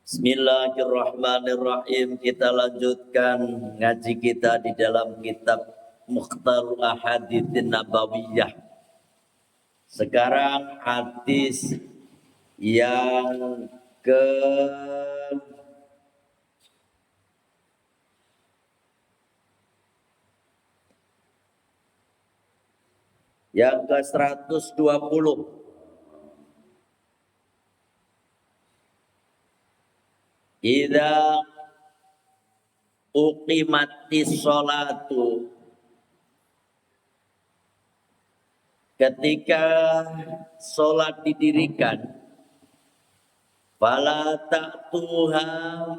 Bismillahirrahmanirrahim. Kita lanjutkan ngaji kita di dalam kitab Mukhtarul Ahaditsin Nabawiyah. Sekarang hadis yang ke ke-120. Idza uqimatis sholatu, ketika sholat didirikan, fala ta'tuha,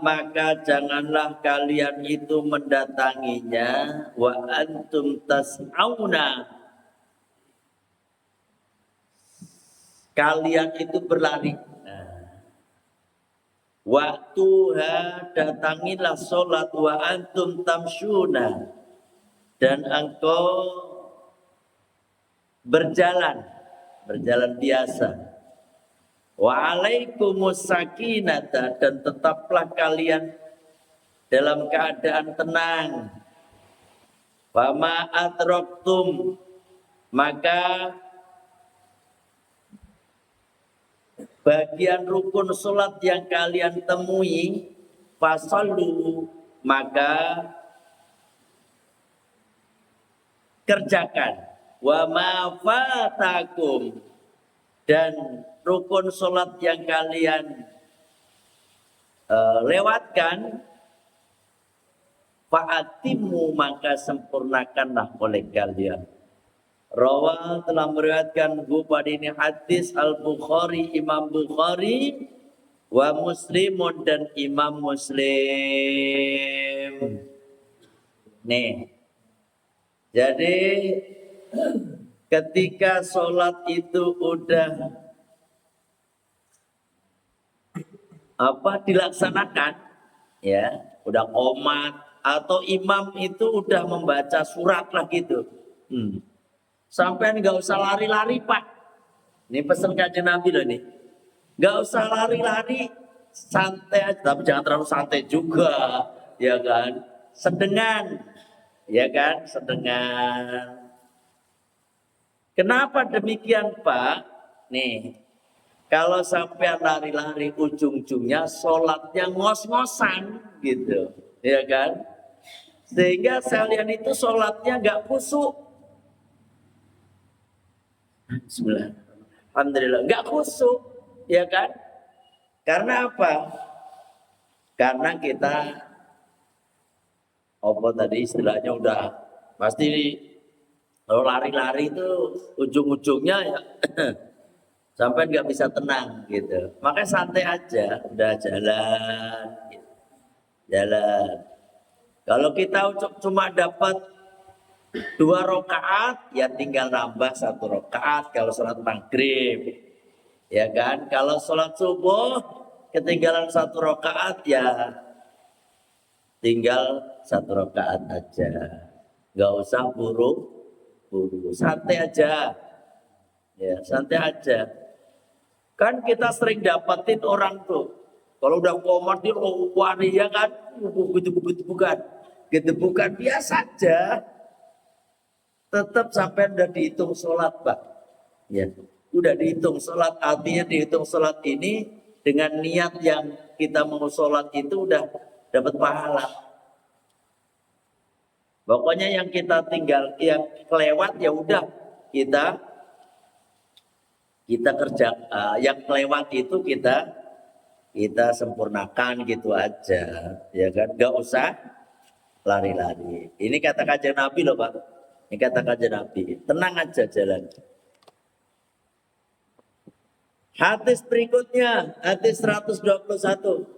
maka janganlah kalian itu mendatanginya, wa antum tas'auna, kalian itu berlari. Waktuha, datangilah sholat, wa antum tamsyuna, dan engkau berjalan biasa. Wa alaikumus sakinata, dan tetaplah kalian dalam keadaan tenang. Fama adraktum, maka bagian rukun sholat yang kalian temui, fasallu, maka kerjakan. Wa ma fatakum, dan rukun sholat yang kalian lewatkan, fa'atimu, maka sempurnakanlah oleh kalian. Rawa, telah meriwayatkan pada ini hadis Al-Bukhari, Imam Bukhari, wa Muslimun, dan Imam Muslim. Nih, jadi ketika sholat itu udah dilaksanakan, ya, udah qomat atau imam itu udah membaca surat lah gitu. Sampai nggak usah lari-lari, Pak. Ini pesan Kanjeng Nabi loh nih. Nggak usah lari-lari, santai aja, tapi jangan terlalu santai juga, ya kan? Sedengan, ya kan? Sedengan. Kenapa demikian, Pak? Nih, kalau sampai lari-lari, ujung-ujungnya sholatnya ngos-ngosan gitu, ya kan? Sehingga sekalian itu sholatnya nggak khusyuk. Bismillah. Alhamdulillah, nggak khusyuk, ya kan? Karena apa? Karena kita istilahnya udah pasti kalau lari-lari itu ujung-ujungnya ya sampai nggak bisa tenang gitu. Makanya santai aja, udah jalan, gitu. Jalan. Kalau kita cuma dapat 2 rakaat, ya tinggal nambah 1 rakaat kalau sholat maghrib, ya kan? Kalau sholat subuh ketinggalan 1 rakaat, ya tinggal 1 rakaat aja, nggak usah buru-buru, santai aja, ya santai aja. Kan kita sering dapetin orang tuh, kalau udah qomat dia ya kan, gitu bukan biasa aja. Tetap sampai udah dihitung sholat, Pak. Ya, udah dihitung sholat, artinya dihitung sholat ini dengan niat yang kita mau sholat itu udah dapat pahala. Pokoknya yang kita tinggal, yang kelewat ya udah kita kerja, yang kelewat itu kita sempurnakan gitu aja, ya kan? Gak usah lari-lari. Ini kata Kanjeng Nabi loh, Pak. Ini kata Kanjeng Nabi, tenang aja jalan. Hadis berikutnya, hadis 121.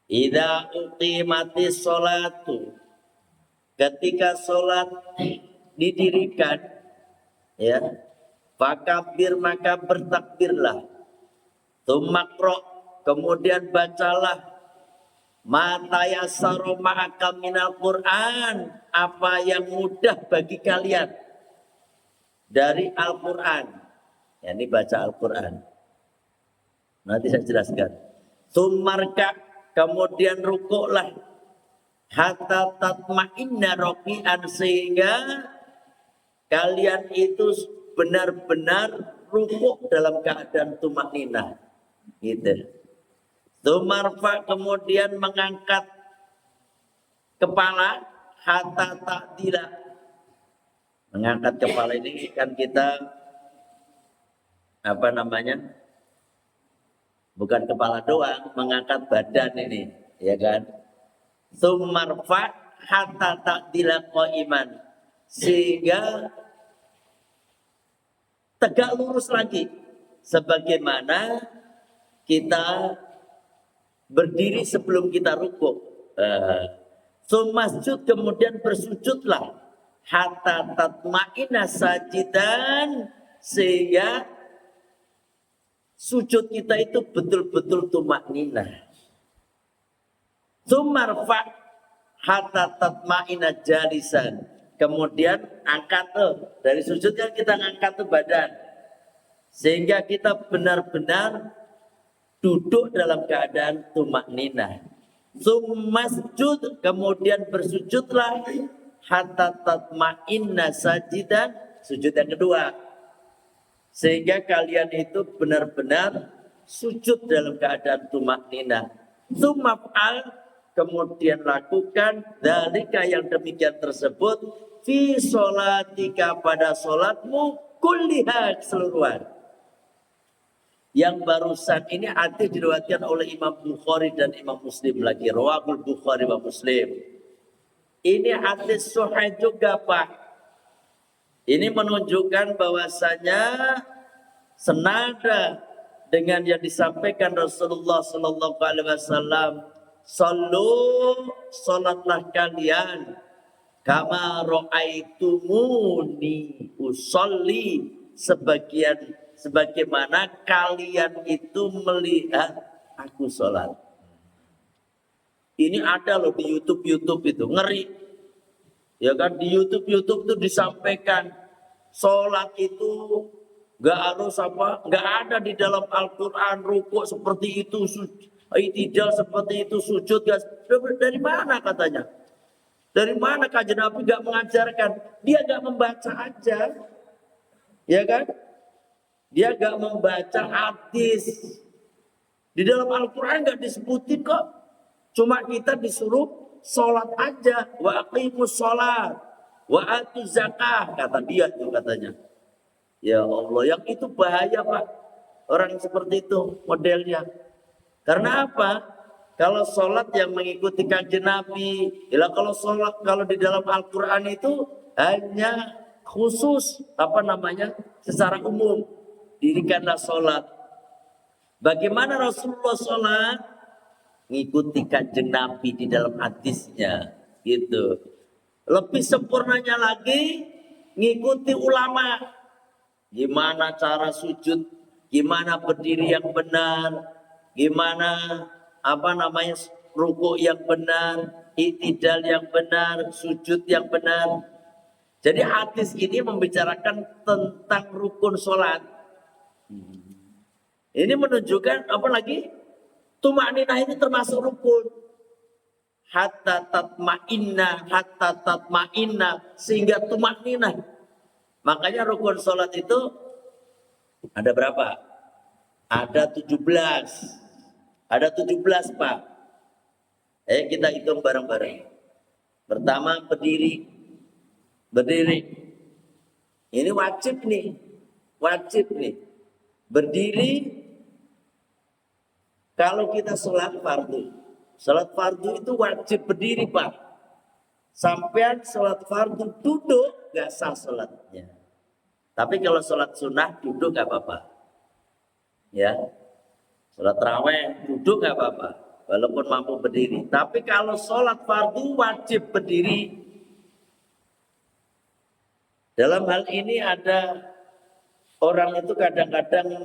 Idza uqimatis sholatu, ketika sholat didirikan, ya, fakabir, maka bertakbirlah. Tumakro, kemudian bacalah mata yassara ma'aka minal Qur'an, apa yang mudah bagi kalian dari Al-Qur'an. Ya, ini baca Al-Qur'an. Nanti saya jelaskan. Tsummarka, kemudian rukuklah, hatta tatma'inna roki'an, sehingga kalian itu benar-benar rukuk dalam keadaan tumakninah. Gitu. Tsumarfa, kemudian mengangkat kepala, hatta ta'dila. Mengangkat kepala ini kan kita apa namanya? Bukan kepala doang, mengangkat badan ini, ya kan? Tsumarfa hatta ta'dila qa'iman, sehingga tegak lurus lagi sebagaimana kita berdiri sebelum kita rukuk. Masjud, kemudian bersujudlah, hatta tatma'inna sajidan, sehingga sujud kita itu betul-betul tumakninah. Tsumarfa hatta tatma'inna jalisan, kemudian angkat dari sujud kan kita ngangkat badan, sehingga kita benar-benar duduk dalam keadaan tumakninah. Masjud, kemudian bersujudlah, hatta tatma'inna sajidan, sujud yang kedua, sehingga kalian itu benar-benar sujud dalam keadaan tumakninah. Tsumaf'al, kemudian lakukan dzalika, yang demikian tersebut, fi sholatika, pada sholatmu, kulliha, keseluruhan. Yang barusan ini hadis diriwayatkan oleh Imam Bukhari dan Imam Muslim lagi. Rawahul Bukhari wa Muslim. Ini hadis sahih juga, Pak. Ini menunjukkan bahwasanya senada dengan yang disampaikan Rasulullah sallallahu alaihi wasallam, "Shallu, salatlah kalian, kama ra'aitumuni usolli, sebagaimana kalian itu melihat aku sholat." Ini ada loh di YouTube itu, ngeri. Ya kan, di YouTube itu disampaikan sholat itu nggak harus nggak ada di dalam Al-Quran, rukuk seperti itu, i'tidal seperti itu, sujud gak. Dari mana katanya? Dari mana Kanjeng Nabi nggak mengajarkan? Dia nggak membaca aja, ya kan? Dia gak membaca hadis. Di dalam Al-Quran gak disebutin kok. Cuma kita disuruh sholat aja. Wa aqimus sholat, wa atu zakah, kata dia tuh katanya. Ya Allah, yang itu bahaya, Pak. Orang seperti itu modelnya. Karena apa? Kalau sholat yang mengikuti Kanjeng Nabi, kalau di dalam Al-Quran itu hanya khusus secara umum. Dirikanlah sholat. Bagaimana Rasulullah sholat? Ngikuti Kanjeng Nabi di dalam hadisnya, gitu. Lebih sempurnanya lagi, ngikuti ulama. Gimana cara sujud, gimana berdiri yang benar, gimana rukuk yang benar, i'tidal yang benar, sujud yang benar. Jadi hadis ini membicarakan tentang rukun sholat. Ini menunjukkan tumakninah ini termasuk rukun. Hatta tatma'inna, sehingga tumakninah. Makanya rukun sholat itu ada berapa? Ada 17. Ada 17, Pak. Ayo kita hitung bareng-bareng. Pertama, berdiri. Ini wajib nih. Berdiri kalau kita sholat fardu. Sholat fardu itu wajib berdiri, Pak. Sampean sholat fardu duduk gak sah sholatnya. Tapi kalau sholat sunnah duduk gak apa-apa. Ya, sholat raweh duduk gak apa-apa, walaupun mampu berdiri. Tapi kalau sholat fardu wajib berdiri. Dalam hal ini ada orang itu kadang-kadang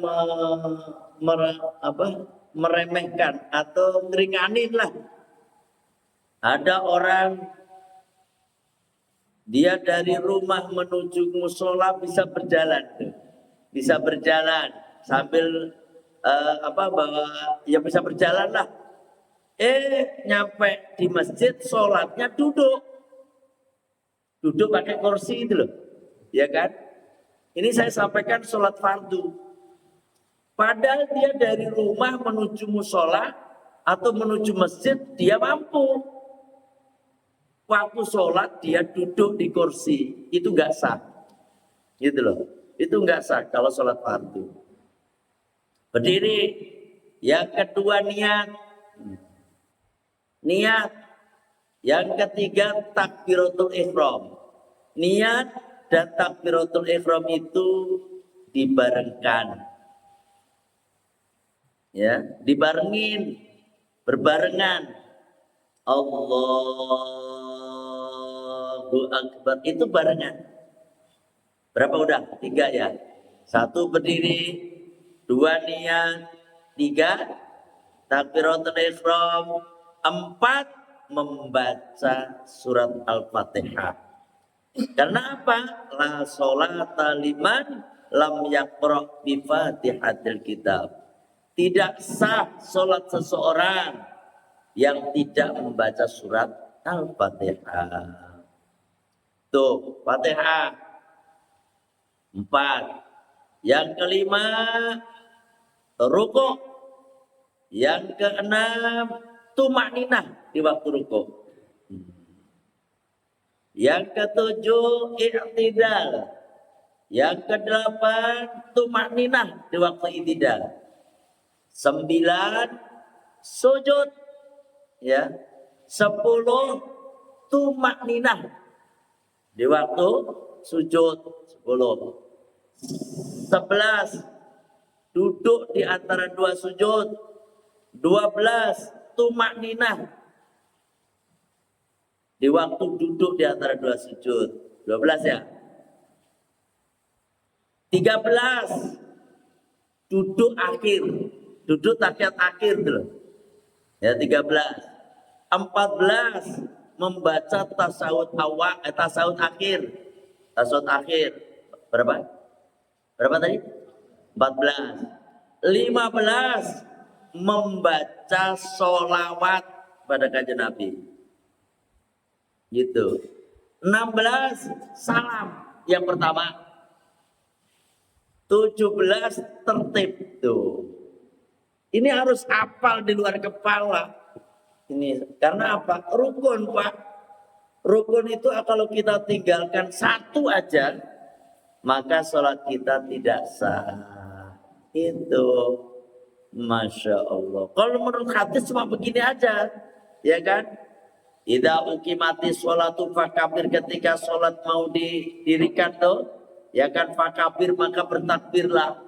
meremehkan atau ngeringanin lah. Ada orang dia dari rumah menuju musola bisa berjalan sambil bahwa ya bisa berjalan lah. Nyampe di masjid sholatnya duduk pakai kursi itu loh, ya kan? Ini saya sampaikan sholat fardu. Padahal dia dari rumah menuju musola atau menuju masjid dia mampu. Waktu sholat dia duduk di kursi, itu nggak sah, gitu loh. Itu nggak sah kalau sholat fardu. Berdiri. Yang kedua niat. Yang ketiga takbiratul ihram. Niat dan takbiratul ihram itu dibarengkan. Ya, dibarengin, berbarengan. Allahu Akbar itu barengan. Berapa udah? 3 ya. 1 berdiri, 2 niat, 3 takbiratul ihram, 4 membaca surat Al-Fatihah. Karena apa? La sholata liman lam yaqra bi Fatihatil Kitab. Tidak sah sholat seseorang yang tidak membaca surat Al-Fatihah. Tuh, Fatihah 4. Yang kelima, rukuk. Yang keenam, tumakninah di waktu rukuk. Yang ketujuh, i'tidal. Yang kedelapan, tumakninah di waktu i'tidal. 9, sujud. Ya. 10, tumakninah di waktu sujud. 10. 11, duduk di antara 2 sujud. 12, tumakninah di waktu duduk di antara 2 sujud. 12 ya. 13, duduk akhir. Duduk tahiyat akhir dulu. Ya 13. 14, membaca tasawuf awal, tasawuf akhir. Tasawuf akhir. Berapa? Berapa tadi? 14. 15, membaca sholawat pada kanjeng Nabi. Gitu. 16, salam yang pertama. 17, tertib tuh. Ini harus hafal di luar kepala. Ini karena apa? Rukun, Pak. Rukun itu kalau kita tinggalkan 1 aja, maka sholat kita tidak sah. Itu, masya Allah. Kalau menurut hadis cuma begini aja, ya kan? Idza uqimati sholatu fakabir, ketika sholat mau didirikan tuh, ya kan, fakabir maka bertakbirlah.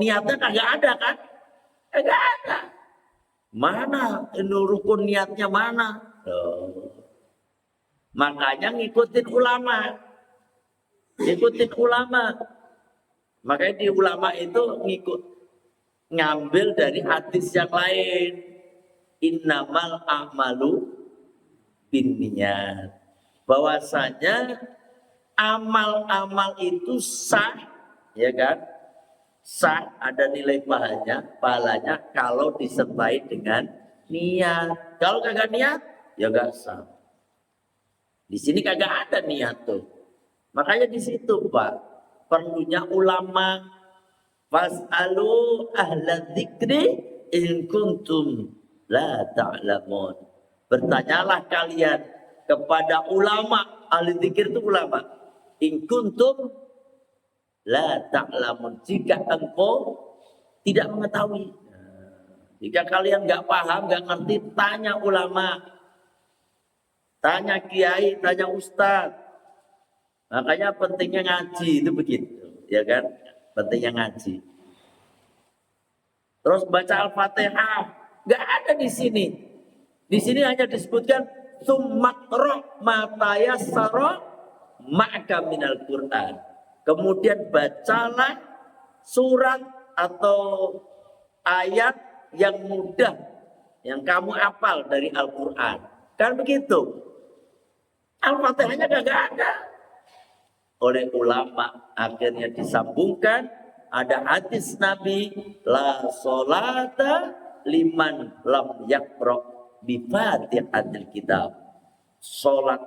Niatnya kagak ada kan? Kagak ada. Mana ini rukun niatnya mana? Makanya ngikutin ulama. Ikutin ulama. Makanya di ulama itu ngambil dari hadis yang lain. Innamal a'malu binniyat. Bahwasanya amal-amal itu sah, ya kan? Sah, ada nilai pahalanya kalau disertai dengan niat. Kalau kagak niat, ya gak sah. Di sini kagak ada niat tuh. Makanya di situ, Pak, perlunya ulama. Fas'alu ahla dzikri in kuntum la ta'lamun. Bertanyalah kalian kepada ulama. Ahli dzikir itu ulama. In kuntum la ta'lamun. Jika engkau tidak mengetahui. Jika kalian nggak paham, nggak ngerti, tanya ulama. Tanya kiai, tanya ustaz. Makanya pentingnya ngaji itu begitu, ya kan? Pentingnya ngaji. Terus baca Al-Fatihah, nggak ada di sini. Di sini hanya disebutkan summakro matayassara ma'aka minal Qur'an. Kemudian bacalah surat atau ayat yang mudah yang kamu hafal dari Al-Qur'an. Kan begitu. Al-Fatihahnya gak ada. Oleh ulama akhirnya disambungkan ada hadis Nabi, la sholata liman lam yaqra bi Fatihatil kitab. Salat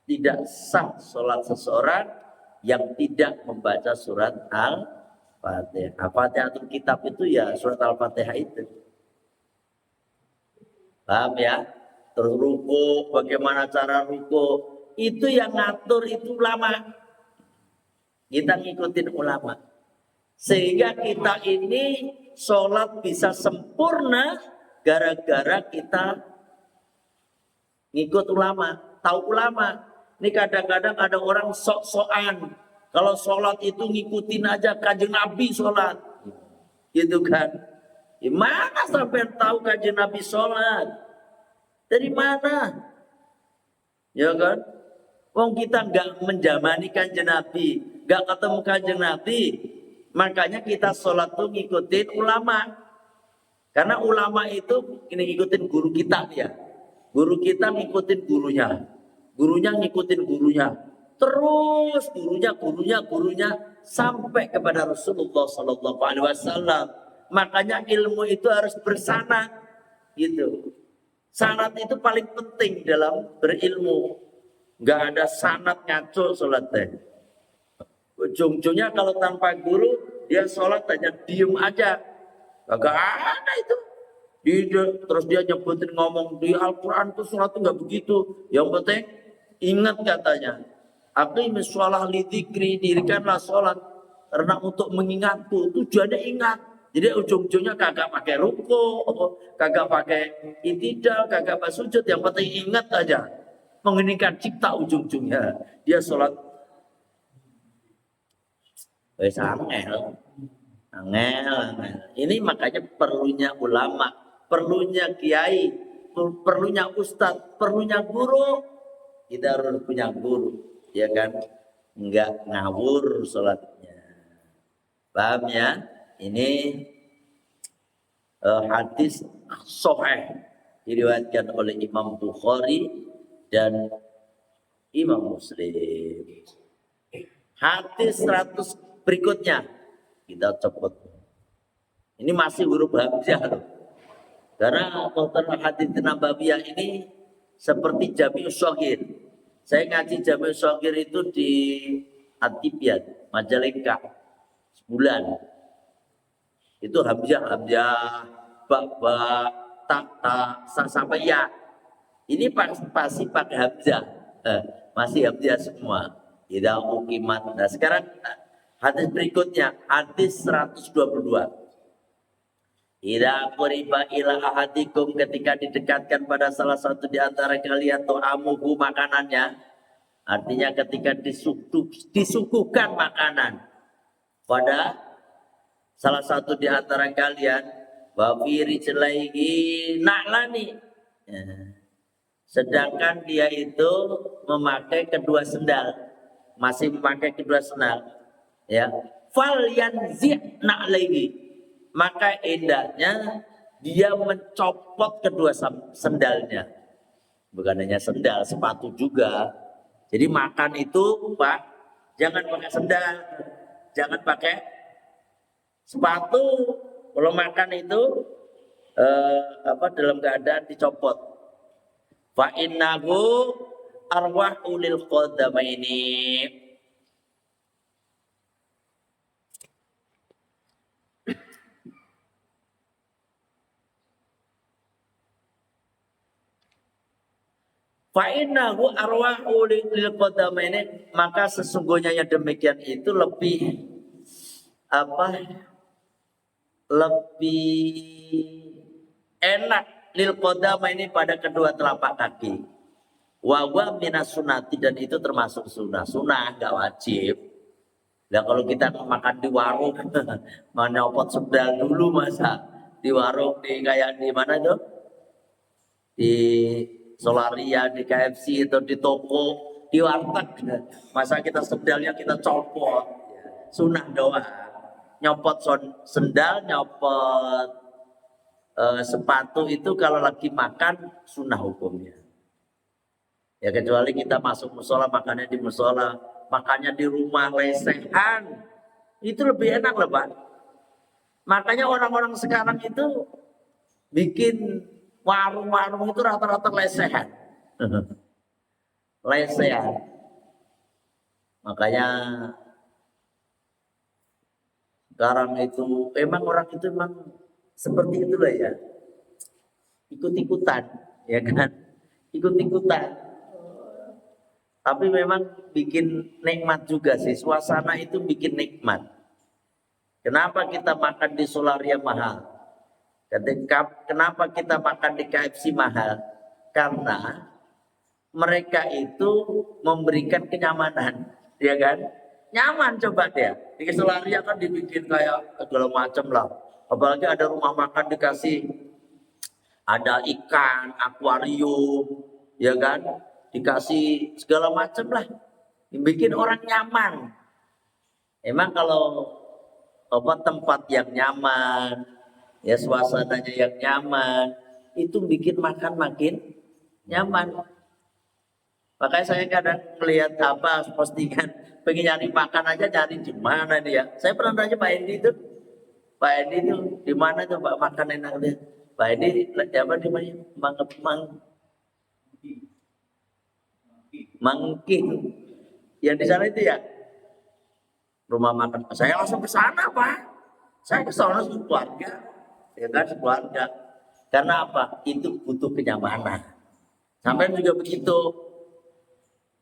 tidak sah salat seseorang yang tidak membaca surat Al-Fatihah. Fatihatul kitab itu ya surat Al-Fatihah itu. Paham ya? Terus ruku, bagaimana cara ruku, itu yang ngatur itu ulama. Kita ngikutin ulama. Sehingga kita ini sholat bisa sempurna gara-gara kita ngikut ulama, tahu ulama. Ini kadang-kadang ada orang sok-sokan. Kalau sholat itu ngikutin aja Kanjeng Nabi sholat. Gitu kan. Gimana sampai tahu Kanjeng Nabi sholat? Dari mana? Ya kan? Wong kita nggak menjamani Kanjeng Nabi, nggak ketemu Kanjeng Nabi. Makanya kita sholat tuh ngikutin ulama. Karena ulama itu ini ngikutin guru kita ya. Guru kita ngikutin gurunya. Gurunya ngikutin gurunya. Terus gurunya sampai kepada Rasulullah Sallallahu Alaihi Wasallam. Makanya ilmu itu harus bersanad gitu. Sanad itu paling penting dalam berilmu. Nggak ada sanad ngaco sholatnya. Ujung-ujungnya kalau tanpa guru dia sholat hanya diem aja, gak ada itu. Terus dia nyebutin ngomong di Al-Quran tuh sholat tuh nggak begitu. Yang penting ingat katanya, aqimis sholah li dzikri, dirikanlah sholat karena untuk mengingatku. Tujuannya ingat. Jadi ujung-ujungnya kagak pakai ruku, kagak pakai itidal, kagak pakai sujud. Yang penting ingat aja, mengeningkan cipta ujung-ujungnya. Dia sholat wes angel. Ini makanya perlunya ulama, perlunya kiai, perlunya ustadz, perlunya guru. Kita harus punya guru, ya kan? Enggak ngawur sholatnya. Paham ya? Ini hadis sahih diriwayatkan oleh Imam Bukhari dan Imam Muslim. Hadis 100 berikutnya kita cepet. Ini masih huruf hamzah loh. Karena Muhtar Hadits Nabawiyah ini seperti Jami'us Shaghir. Saya ngaji Jami'us Shaghir itu di At-Tibyan, Majalengka sebulan. Itu hamzah, ba, ta, sampai ya. Ini pasti pakai hamzah. Masih hamzah semua. Tidak ukimat. Nah sekarang hadis berikutnya, hadis 122. Ida quriba ila ahadikum, ketika didekatkan pada salah satu di antara kalian to'amuhu makanannya. Artinya ketika disuguhkan makanan pada salah satu di antara kalian, wa fi rijlaihi na'lani. Sedangkan dia itu memakai kedua sendal, masih memakai kedua sendal. Ya, fal yanzi' na'laihi, maka hendaknya dia mencopot kedua sendalnya. Bukan hanya sendal, sepatu juga. Jadi makan itu Pak, jangan pakai sendal, jangan pakai sepatu. Kalau makan itu dalam keadaan dicopot. Fa innahu arwahu lil qadamaini. Fa'innahu arwahu lil qadamaini, maka sesungguhnya yang demikian itu lebih enak lil qadamaini pada kedua telapak kaki. Wa wa minas sunati, dan itu termasuk sunah enggak wajib. Nah kalau kita makan di warung mana nyopot sendal dulu masa di warung kayak di mana tuh? Di Solaria, di KFC atau di toko, di warteg, masa kita sendalnya kita copot. Sunah doang. Nyopot sendal, nyopot sepatu itu kalau lagi makan sunah hukumnya. Ya kecuali kita masuk musola, makannya di musola, makannya di rumah lesehan, itu lebih enak loh Pak. Makanya orang-orang sekarang itu bikin warung-warung itu rata-rata lesehan. Lesehan. Makanya sekarang itu emang orang itu emang seperti itulah ya. Ikut-ikutan, ya kan? Ikut-ikutan. Tapi memang bikin nikmat juga sih. Suasana itu bikin nikmat. Kenapa kita makan di Solaria mahal? Kenapa kita makan di KFC mahal? Karena mereka itu memberikan kenyamanan, ya kan? Nyaman coba dia. Di Solaria kan dibikin kayak segala macam lah. Apalagi ada rumah makan dikasih ada ikan, akuarium, ya kan? Dikasih segala macam lah. Bikin orang nyaman. Emang kalau tempat yang nyaman, ya suasananya yang nyaman, itu bikin makan makin nyaman. Makanya saya kadang melihat postingan pengen nyari makan aja nyari di mana nih ya. Saya pernah nanya Pak Endi itu, Pak Endi itu di mana tuh Pak makan enak dia? Pak Endi apa namanya? Mangkin. Yang di sana itu ya rumah makan. Saya langsung ke sana Pak. Saya ke sana sekeluarga, ya kan sekeluarga. Karena apa? Itu butuh kenyamanan. Sampai juga begitu.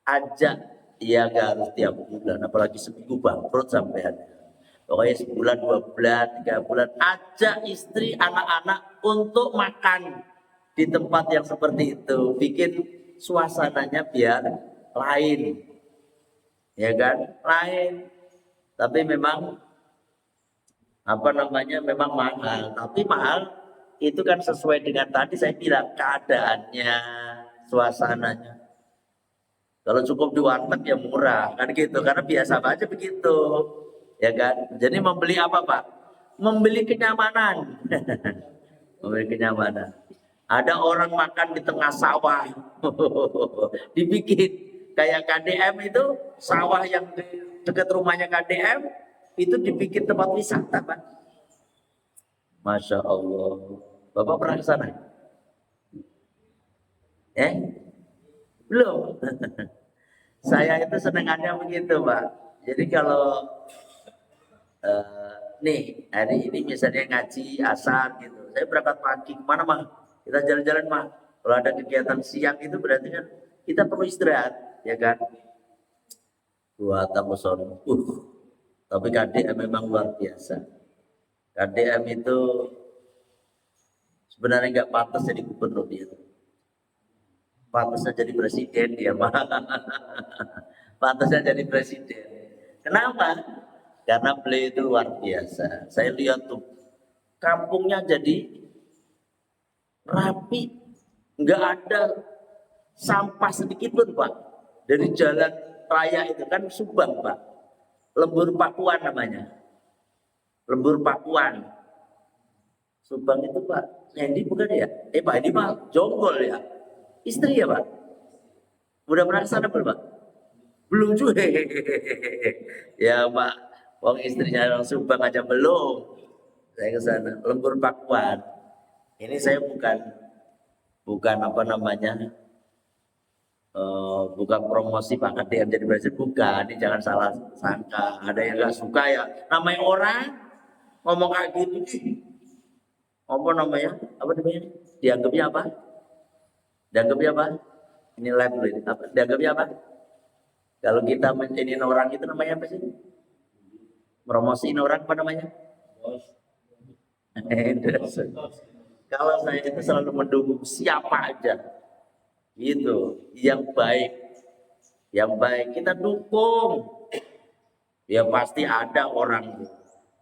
Ajak ya gak harus tiap bulan, apalagi seminggu bangkrut sampean. Pokoknya sebulan, 2 bulan, 3 bulan, ajak istri, anak-anak untuk makan di tempat yang seperti itu, bikin suasananya biar lain, ya kan, lain. Tapi memang memang mahal. Tapi mahal itu kan sesuai dengan tadi saya bilang keadaannya, suasananya. Kalau cukup di warteg ya murah kan gitu, karena biasa aja begitu, ya kan. Jadi membeli apa Pak? Membeli kenyamanan, membeli kenyamanan. Ada orang makan di tengah sawah, dibikin kayak KDM itu sawah yang di dekat rumahnya KDM itu dibikin tempat wisata Pak. Masya Allah. Bapak pernah ke sana? Belum. Saya itu senengannya begitu Pak. Jadi kalau nih hari ini misalnya ngaji asar gitu, saya berangkat pagi kemana mah? Kita jalan-jalan mah. Kalau ada kegiatan siang itu berarti kan kita perlu istirahat, ya kan? Buat tamu sono. Tapi KDM memang luar biasa. KDM itu sebenarnya nggak pantas jadi gubernur dia. Pantasnya jadi presiden dia mah. Pantasnya jadi presiden. Kenapa? Karena beliau itu luar biasa. Saya lihat tuh kampungnya jadi rapi, nggak ada sampah sedikit pun Pak. Dari jalan raya itu kan Subang Pak, Lembur Pakuan namanya, Lembur Pakuan. Subang itu Pak, Hendi bukan ya? Pak ini mah Jonggol ya. Istri ya Pak? Udah pernah kesana belum Pak? Belum juga. Ya Pak, wong istrinya orang Subang aja belum. Saya ke sana, Lembur Pakuan. Ini saya bukan bukan promosi Pak KDM jadi presiden, bukan. Ini jangan salah sangka. Ada yang nggak suka ya. Namanya orang ngomong kayak gitu, apa namanya? Dianggapnya apa? Dianggapnya apa? Ini live dulu ini. Dianggapnya apa? Kalau kita menjadiin orang itu namanya apa sih? Promosiin orang apa namanya? Kalau saya itu selalu mendukung siapa aja, gitu, yang baik kita dukung. Ya pasti ada orang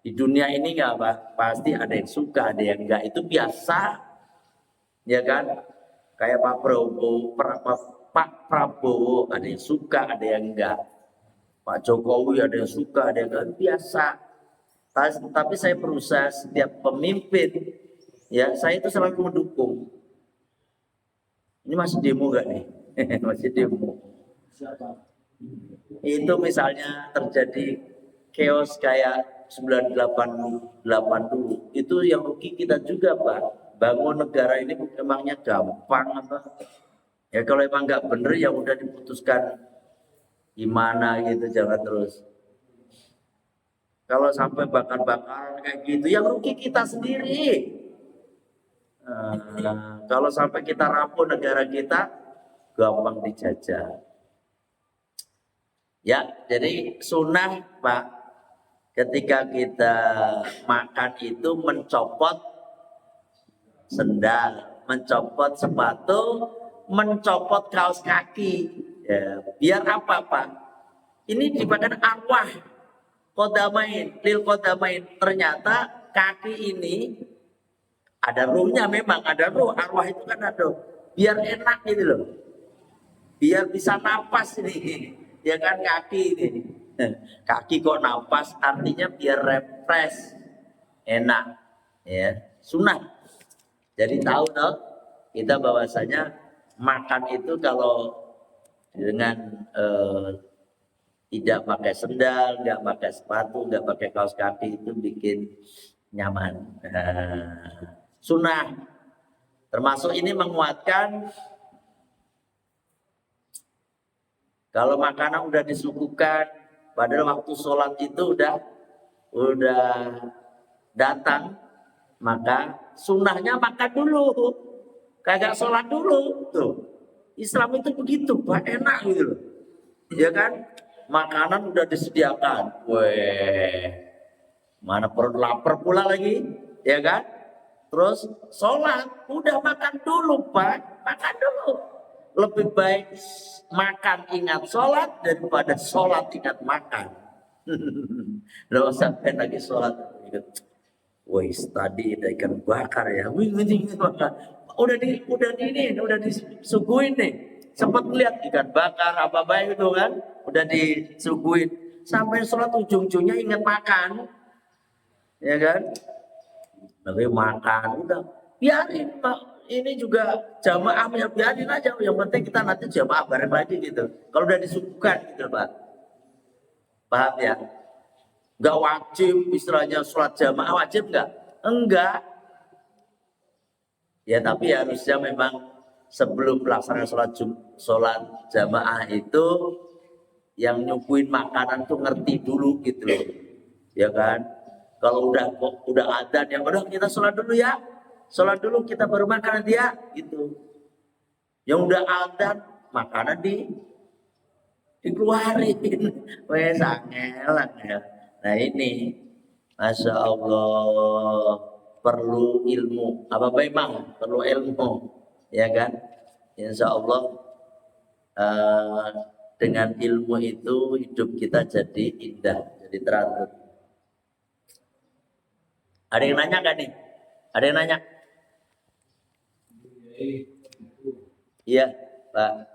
di dunia ini nggak Pak, pasti ada yang suka, ada yang enggak, itu biasa, ya kan? Kayak Pak Prabowo ada yang suka, ada yang enggak. Pak Jokowi ada yang suka, ada yang enggak, biasa. Tapi saya berusaha setiap pemimpin, ya saya itu selalu mendukung. Ini masih demo enggak nih? Masih demo. Itu misalnya terjadi chaos kayak 988 dulu. Itu yang rugi kita juga, Pak. Bangun negara ini emangnya gampang apa? Ya kalau emang nggak bener ya udah diputuskan gimana gitu, jangan terus. Kalau sampai bakar-bakaran kayak gitu, yang rugi kita sendiri. Kalau sampai kita rapuh negara kita, gampang dijajah. Ya, jadi sunnah Pak, ketika kita makan itu mencopot sendal, mencopot sepatu, mencopot kaos kaki. Ya, biar apa Pak? Ini dipakai arwah kodamain, lil kodamain. Ternyata kaki ini ada ruhnya, memang ada ruh, arwah itu kan ada. Biar enak gitu loh. Biar bisa napas ini. Ya kan kaki ini. Kaki kok napas, artinya biar refresh, enak. Ya, sunnah. Jadi tahu toh kita bahwasanya makan itu kalau dengan tidak pakai sendal, nggak pakai sepatu, nggak pakai kaos kaki itu bikin nyaman. Sunnah. Termasuk ini menguatkan kalau makanan udah disuguhkan, padahal waktu sholat itu udah datang, maka sunnahnya makan dulu, kagak sholat dulu. Tuh, Islam itu begitu, Pak, enak gitu loh. Ya kan, makanan udah disediakan, weh, mana perut lapar pula lagi, ya kan? Terus sholat, udah makan dulu Pak, makan dulu. Lebih baik makan ingat sholat daripada sholat ingat makan. Lalu sampai lagi sholat, wih tadi ada ikan bakar ya, udah disuguhin nih. Sempat lihat ikan bakar apa baik itu kan, udah disuguhin. Sampai sholat ujung-ujungnya ingat makan, ya kan? Tapi makan udah biarin Pak, ini juga jamaah ya, biarin aja, yang penting kita nanti jamaah bareng lagi gitu. Kalau udah disuguhkan gitu Pak, paham ya? Nggak wajib istilahnya sholat jamaah, wajib enggak ya, tapi harusnya memang sebelum pelaksanaan sholat jamaah itu yang nyuguhin makanan tuh ngerti dulu gitu loh, ya kan? Kalau udah adzan yang udah kita sholat dulu ya, sholat dulu kita baru makan dia gitu. Yang udah adzan makanan dikeluarin, wes angelan ya. Nah ini, masya Allah, perlu ilmu. Apa memang perlu ilmu, ya kan? Insya Allah dengan ilmu itu hidup kita jadi indah, jadi teratur. Ada yang nanya gak nih? Ada yang nanya? Iya, Pak.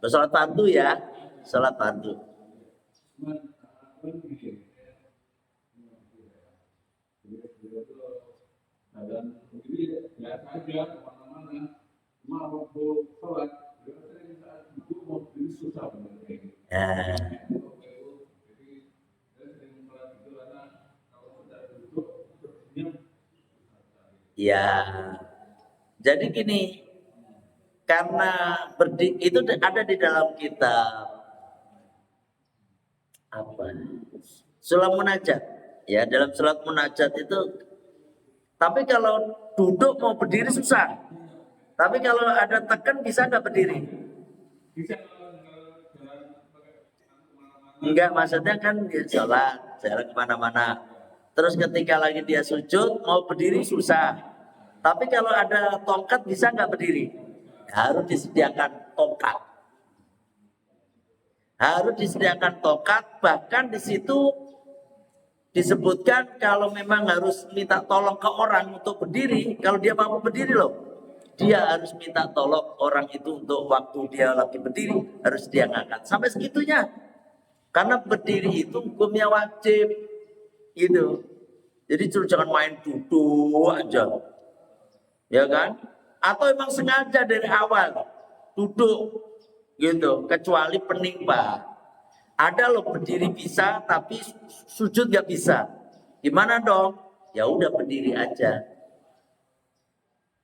Sholat fardu ya, sholat fardu. Dan begini biasa aja kemana-mana, cuma waktu sholat biasanya saat duduk mau berdiri susah benar kayak gitu. Jadi saya sering sholat itu karena kalau sudah duduk berdirinya. Ya, jadi gini, karena itu ada di dalam kitab apa? Sulam munajat. Ya, dalam surat munajat itu. Tapi kalau duduk mau berdiri susah. Tapi kalau ada tekan bisa nggak berdiri? Bisa. Enggak, maksudnya kan dia sholat, jalan kemana-mana. Terus ketika lagi dia sujud mau berdiri susah. Tapi kalau ada tongkat bisa nggak berdiri? Harus disediakan tongkat. Harus disediakan tongkat. Bahkan di situ disebutkan kalau memang harus minta tolong ke orang untuk berdiri, kalau dia mampu berdiri loh, dia harus minta tolong orang itu untuk waktu dia lagi berdiri, harus dia ngangkat. Sampai segitunya. Karena berdiri itu hukumnya wajib. Gitu. Jadi jangan main duduk aja. Ya kan? Atau emang sengaja dari awal duduk gitu, kecuali penimpa. Ada loh berdiri bisa tapi sujud nggak bisa. Gimana dong? Ya udah berdiri aja.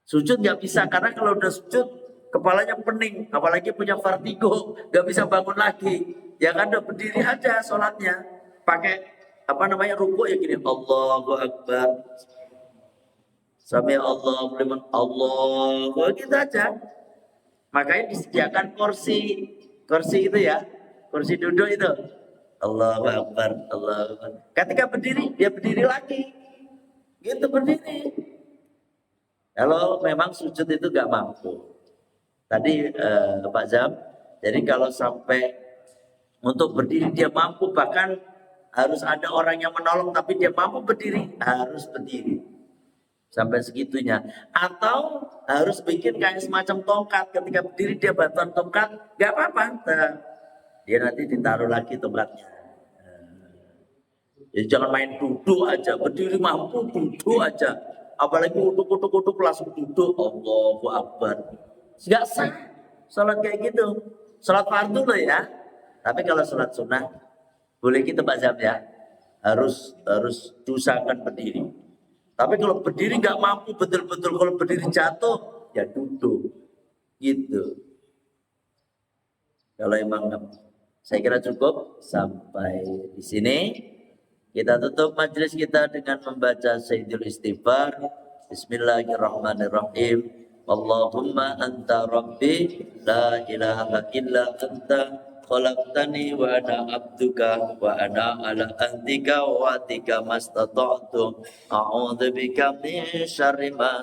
Sujud nggak bisa karena kalau udah sujud kepalanya pening, apalagi punya vertigo, nggak bisa bangun lagi. Ya kan udah berdiri aja sholatnya, pakai apa namanya ruku ya gini, Allahu Akbar, Sami Allahu liman, Allahu gitu aja. Makanya disediakan kursi, kursi itu ya, kursi duduk itu. Allahu Akbar, Allahu Akbar. Ketika berdiri, dia berdiri lagi. Gitu berdiri. Kalau memang sujud itu gak mampu. Tadi Pak Zam, jadi kalau sampai untuk berdiri dia mampu, bahkan harus ada orang yang menolong, tapi dia mampu berdiri, harus berdiri. Sampai segitunya. Atau harus bikin kayak semacam tongkat, ketika berdiri dia bantuan tongkat, gak apa-apa. Nah, dia nanti ditaruh lagi tongkatnya. Jadi jangan main duduk aja, berdiri mampu duduk aja. Apalagi utuk langsung duduk, Allahu Akbar. Enggak sah salat kayak gitu. Salat fardu loh ya. Tapi kalau salat sunnah boleh kita Pak Zam ya. Harus diusahakan berdiri. Tapi kalau berdiri nggak mampu betul-betul, kalau berdiri jatuh ya duduk gitu. Kalau emang saya kira cukup sampai di sini. Kita tutup majelis kita dengan membaca Sayyidul Istighfar. Bismillahirrahmanirrahim. Allahumma anta rabbi la ilaha illa anta khalaqtani wa ana abduka wa ana ala ahdika wa atika mastata'tu a'udzu bika min syarri ma